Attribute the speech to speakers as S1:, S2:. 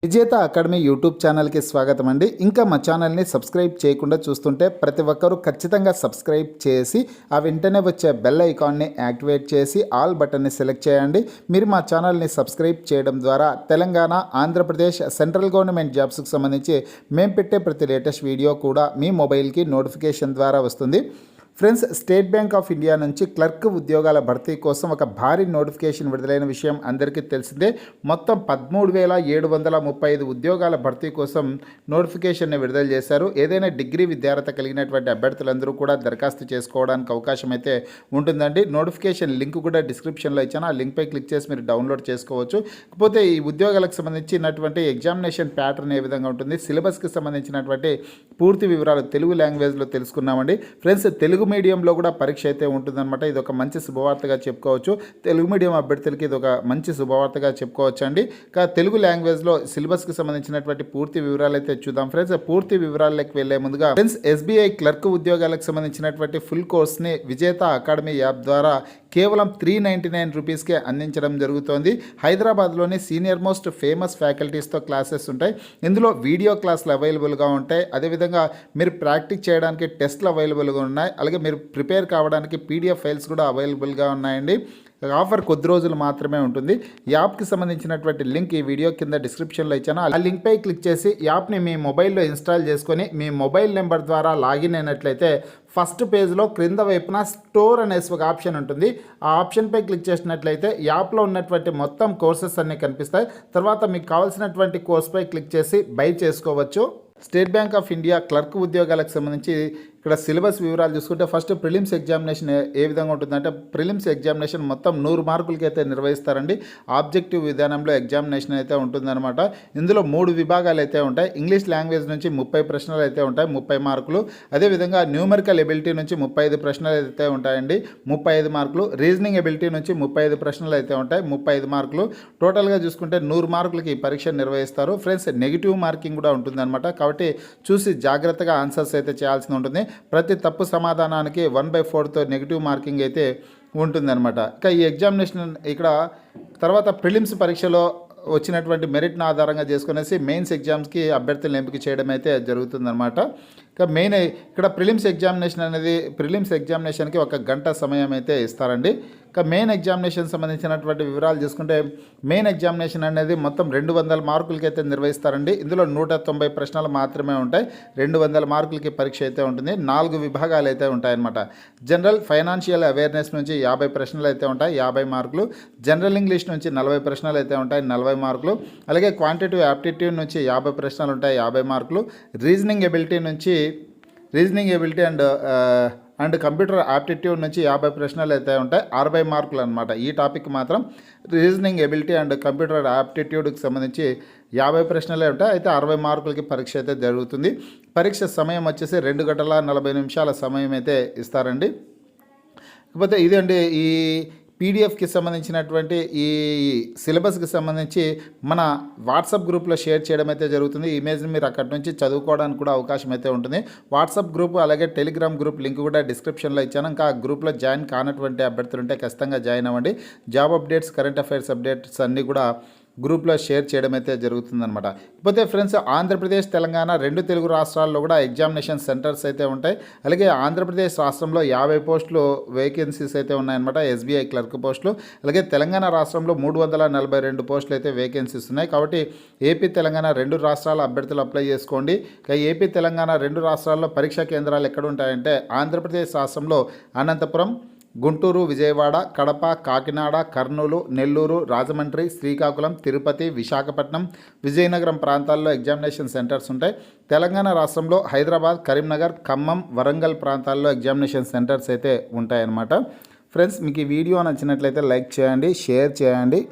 S1: విజేత academy YouTube ఛానల్కి స్వాగతం అండి. ఇంకా మా ఛానల్ని సబ్స్క్రైబ్ చేయకుండా చూస్తుంటే ప్రతి ఒక్కరూ ఖచ్చితంగా సబ్స్క్రైబ్ చేసి ఆ వెంటనే వచ్చే బెల్ ఐకాన్ని యాక్టివేట్ చేసి ఆల్ బటన్ని సెలెక్ట్ చేయండి. మీరు మా ఛానల్ని సబ్స్క్రైబ్ చేయడం ద్వారా తెలంగాణ, ఆంధ్రప్రదేశ్ సెంట్రల్ గవర్నమెంట్ జాబ్స్కి సంబంధించి మేము పెట్టే ప్రతి లేటెస్ట్ వీడియో కూడా మీ మొబైల్కి నోటిఫికేషన్ ద్వారా వస్తుంది. Friends, state bank of India నుంచి క్లర్క్ ఉద్యోగాల భర్తీ కోసం ఒక భారీ నోటిఫికేషన్ విడుదలైన విషయం అందరికీ తెలిసిందే. మొత్తం 13,735 ఉద్యోగాల భర్తీ కోసం నోటిఫికేషన్ని విడుదల చేశారు. ఏదైనా డిగ్రీ విద్యార్హత కలిగినటువంటి అభ్యర్థులందరూ కూడా దరఖాస్తు చేసుకోవడానికి అవకాశం అయితే ఉంటుందండి. నోటిఫికేషన్ లింక్ కూడా డిస్క్రిప్షన్లో ఇచ్చాను. ఆ లింక్పై క్లిక్ చేసి మీరు డౌన్లోడ్ చేసుకోవచ్చు. కాకపోతే ఈ ఉద్యోగాలకు సంబంధించినటువంటి ఎగ్జామినేషన్ ప్యాటర్న్ ఏ విధంగా ఉంటుంది, సిలబస్కి సంబంధించినటువంటి పూర్తి వివరాలు తెలుగు లాంగ్వేజ్లో తెలుసుకున్నామండి. ఫ్రెండ్స్, తెలుగు మీడియంలో కూడా పరీక్ష అయితే ఉంటుందన్నమాట. ఇది ఒక మంచి శుభవార్తగా చెప్పుకోవచ్చు. తెలుగు మీడియం అభ్యర్థులకి ఇది ఒక మంచి శుభవార్తగా చెప్పుకోవచ్చు అండి. తెలుగు లాంగ్వేజ్లో సిలబస్కి సంబంధించినటువంటి పూర్తి వివరాలు అయితే చూద్దాం. ఫ్రెండ్స్, పూర్తి వివరాలకు వెళ్లే ముందుగా ఫ్రెండ్స్, ఎస్బీఐ క్లర్క్ ఉద్యోగాలకు సంబంధించినటువంటి ఫుల్ కోర్స్ని విజేత అకాడమీ యాప్ ద్వారా కేవలం 399 రూపీస్కే అందించడం జరుగుతోంది. హైదరాబాద్లోని సీనియర్ మోస్ట్ ఫేమస్ ఫ్యాకల్టీస్తో క్లాసెస్ ఉంటాయి. ఇందులో వీడియో క్లాసులు అవైలబుల్గా ఉంటాయి. అదేవిధంగా మీరు ప్రాక్టీస్ చేయడానికి టెస్ట్లు అవైలబుల్గా ఉన్నాయి. అలాగే మీరు ప్రిపేర్ కావడానికి పీడిఎఫ్ ఫైల్స్ కూడా అవైలబుల్గా ఉన్నాయండి. ఆఫర్ కొద్ది రోజులు మాత్రమే ఉంటుంది. యాప్కి సంబంధించినటువంటి లింక్ ఈ వీడియో కింద డిస్క్రిప్షన్లో ఇచ్చాను. ఆ లింక్పై క్లిక్ చేసి యాప్ని మీ మొబైల్లో ఇన్స్టాల్ చేసుకొని మీ మొబైల్ నెంబర్ ద్వారా లాగిన్ అయినట్లయితే ఫస్ట్ పేజ్లో క్రింద వైపున స్టోర్ అనేసి ఒక ఆప్షన్ ఉంటుంది. ఆ ఆప్షన్పై క్లిక్ చేసినట్లయితే యాప్లో ఉన్నటువంటి మొత్తం కోర్సెస్ అన్నీ కనిపిస్తాయి. తర్వాత మీకు కావాల్సినటువంటి కోర్స్పై క్లిక్ చేసి బై చేసుకోవచ్చు. State bank of India clerk ఉద్యోగాలకు సంబంధించి ఇక్కడ సిలబస్ వివరాలు చూసుకుంటే ఫస్ట్ ప్రిలిమ్స్ ఎగ్జామినేషన్ ఏ విధంగా ఉంటుందంటే, ప్రిలిమ్స్ ఎగ్జామినేషన్ మొత్తం 100 మార్కులకి అయితే నిర్వహిస్తారండి. ఆబ్జెక్టివ్ విధానంలో ఎగ్జామినేషన్ అయితే ఉంటుందన్నమాట. ఇందులో 3 విభాగాలు అయితే ఉంటాయి. ఇంగ్లీష్ లాంగ్వేజ్ నుంచి 30 ప్రశ్నలు అయితే ఉంటాయి, 30 మార్కులు. అదేవిధంగా న్యూమరికల్ ఎబిలిటీ నుంచి 35 ప్రశ్నలు అయితే ఉంటాయండి, 35 మార్కులు. రీజనింగ్ ఎబిలిటీ నుంచి 35 ప్రశ్నలు అయితే ఉంటాయి, 35 మార్కులు. టోటల్గా చూసుకుంటే 100 మార్కులకి ఈ పరీక్ష నిర్వహిస్తారు. ఫ్రెండ్స్, నెగిటివ్ మార్కింగ్ కూడా ఉంటుందన్నమాట. కాబట్టి చూసి జాగ్రత్తగా ఆన్సర్స్ అయితే చేయాల్సి ఉంటుంది. ప్రతి తప్పు సమాధానానికి 1/4తో నెగిటివ్ మార్కింగ్ అయితే ఉంటుందన్నమాట. ఇక ఈ ఎగ్జామినేషన్ ఇక్కడ తర్వాత ప్రిలిమ్స్ పరీక్షలో వచ్చినటువంటి మెరిట్ను ఆధారంగా చేసుకునేసి మెయిన్స్ ఎగ్జామ్స్కి అభ్యర్థులను ఎంపిక చేయడం అయితే జరుగుతుందన్నమాట. ఇక మెయిన్ ఇక్కడ ప్రిలిమ్స్ ఎగ్జామినేషన్కి 1 గంట సమయం అయితే ఇస్తారండి. ఇక మెయిన్ ఎగ్జామినేషన్ సంబంధించినటువంటి వివరాలు చూసుకుంటే మెయిన్ ఎగ్జామినేషన్ అనేది మొత్తం 200 మార్కులకి అయితే నిర్వహిస్తారండి. ఇందులో 190 ప్రశ్నలు మాత్రమే ఉంటాయి. 200 మార్కులకి పరీక్ష అయితే ఉంటుంది. 4 విభాగాలు అయితే ఉంటాయన్నమాట. జనరల్ ఫైనాన్షియల్ అవేర్నెస్ నుంచి 50 ప్రశ్నలు అయితే ఉంటాయి, 50 మార్కులు. జనరల్ ఇంగ్లీష్ నుంచి 40 ప్రశ్నలు అయితే ఉంటాయి, 40 మార్కులు. అలాగే క్వాంటిటివ్ యాప్టిట్యూడ్ నుంచి 50 ప్రశ్నలు ఉంటాయి, 50 మార్కులు. Reasoning ability and computer aptitude నుంచి 50 ప్రశ్నలు అయితే ఉంటాయి, 60 మార్కులు అనమాట. ఈ టాపిక్ మాత్రం రీజనింగ్ ఎబిలిటీ అండ్ కంప్యూటర్ యాప్టిట్యూడ్కి సంబంధించి 50 ప్రశ్నలే ఉంటాయి. అయితే 60 మార్కులకి పరీక్ష అయితే జరుగుతుంది. పరీక్ష సమయం వచ్చేసి 2 గంటల 40 నిమిషాల సమయం అయితే ఇస్తారండి. కాకపోతే ఇదండి ఈ పీడిఎఫ్కి సంబంధించినటువంటి ఈ సిలబస్కి సంబంధించి మన వాట్సాప్ గ్రూప్లో షేర్ చేయడం అయితే జరుగుతుంది. ఈ ఇమేజ్ని మీరు అక్కడి నుంచి చదువుకోవడానికి కూడా అవకాశం అయితే ఉంటుంది. వాట్సాప్ గ్రూప్ అలాగే టెలిగ్రామ్ గ్రూప్ లింక్ కూడా డిస్క్రిప్షన్లో ఇచ్చాను. ఇంకా ఆ గ్రూప్లో జాయిన్ కానటువంటి అభ్యర్థులు ఉంటే ఖచ్చితంగా జాయిన్ అవ్వండి. Job updates, current affairs updates అన్నీ కూడా గ్రూప్లో షేర్ చేయడం అయితే జరుగుతుందన్నమాట. ఇకపోతే ఫ్రెండ్స్, ఆంధ్రప్రదేశ్, తెలంగాణ 2 తెలుగు రాష్ట్రాల్లో కూడా ఎగ్జామినేషన్ సెంటర్స్ అయితే ఉంటాయి. అలాగే ఆంధ్రప్రదేశ్ రాష్ట్రంలో 50 పోస్టులు వేకెన్సీస్ అయితే ఉన్నాయన్నమాట, ఎస్బీఐ క్లర్క్ పోస్టులు. అలాగే తెలంగాణ రాష్ట్రంలో 342 పోస్టులు అయితే వేకెన్సీస్ ఉన్నాయి. కాబట్టి ఏపీ, తెలంగాణ 2 రాష్ట్రాల అభ్యర్థులు అప్లై చేసుకోండి. ఏపీ, తెలంగాణ 2 రాష్ట్రాల్లో పరీక్షా కేంద్రాలు ఎక్కడ ఉంటాయంటే ఆంధ్రప్రదేశ్ రాష్ట్రంలో అనంతపురం, గుంటూరు, విజయవాడ, కడప, కాకినాడ, కర్నూలు, నెల్లూరు, రాజమండ్రి, శ్రీకాకుళం, తిరుపతి, విశాఖపట్నం, విజయనగరం ప్రాంతాల్లో ఎగ్జామినేషన్ సెంటర్స్ ఉంటాయి. తెలంగాణ రాష్ట్రంలో హైదరాబాద్, కరీంనగర్, ఖమ్మం, వరంగల్ ప్రాంతాల్లో ఎగ్జామినేషన్ సెంటర్స్ అయితే ఉంటాయన్నమాట. ఫ్రెండ్స్, మీకు ఈ వీడియో నచ్చినట్లయితే లైక్ చేయండి, షేర్ చేయండి.